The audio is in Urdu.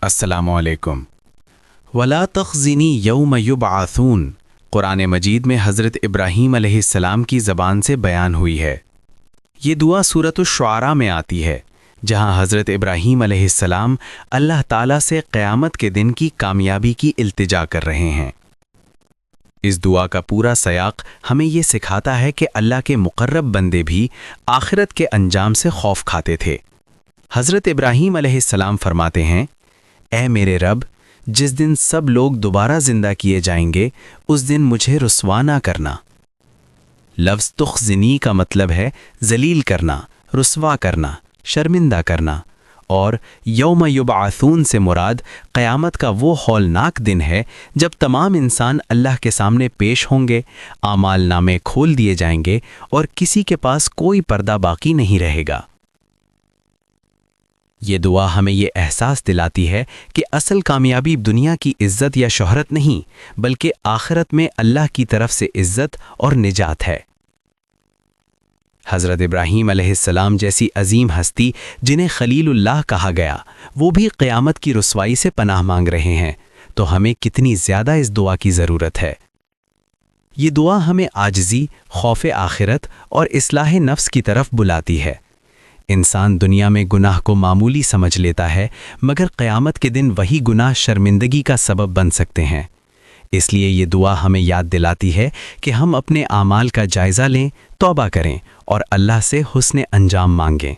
السلام علیکم۔ ولا تخزنی یوم یبعثون قرآن مجید میں حضرت ابراہیم علیہ السلام کی زبان سے بیان ہوئی ہے۔ یہ دعا سورۃ الشعراء میں آتی ہے، جہاں حضرت ابراہیم علیہ السلام اللہ تعالیٰ سے قیامت کے دن کی کامیابی کی التجا کر رہے ہیں۔ اس دعا کا پورا سیاق ہمیں یہ سکھاتا ہے کہ اللہ کے مقرب بندے بھی آخرت کے انجام سے خوف کھاتے تھے۔ حضرت ابراہیم علیہ السلام فرماتے ہیں، اے میرے رب، جس دن سب لوگ دوبارہ زندہ کیے جائیں گے اس دن مجھے رسوا نہ کرنا۔ لفظ تخزنی کا مطلب ہے ذلیل کرنا، رسوا کرنا، شرمندہ کرنا، اور یوم یبعثون سے مراد قیامت کا وہ ہولناک دن ہے جب تمام انسان اللہ کے سامنے پیش ہوں گے، اعمال نامے کھول دیے جائیں گے اور کسی کے پاس کوئی پردہ باقی نہیں رہے گا۔ یہ دعا ہمیں یہ احساس دلاتی ہے کہ اصل کامیابی دنیا کی عزت یا شہرت نہیں، بلکہ آخرت میں اللہ کی طرف سے عزت اور نجات ہے۔ حضرت ابراہیم علیہ السلام جیسی عظیم ہستی جنہیں خلیل اللہ کہا گیا، وہ بھی قیامت کی رسوائی سے پناہ مانگ رہے ہیں، تو ہمیں کتنی زیادہ اس دعا کی ضرورت ہے۔ یہ دعا ہمیں عاجزی، خوف آخرت اور اصلاح نفس کی طرف بلاتی ہے۔ انسان دنیا میں گناہ کو معمولی سمجھ لیتا ہے، مگر قیامت کے دن وہی گناہ شرمندگی کا سبب بن سکتے ہیں۔ اس لیے یہ دعا ہمیں یاد دلاتی ہے کہ ہم اپنے اعمال کا جائزہ لیں، توبہ کریں اور اللہ سے حسن انجام مانگیں۔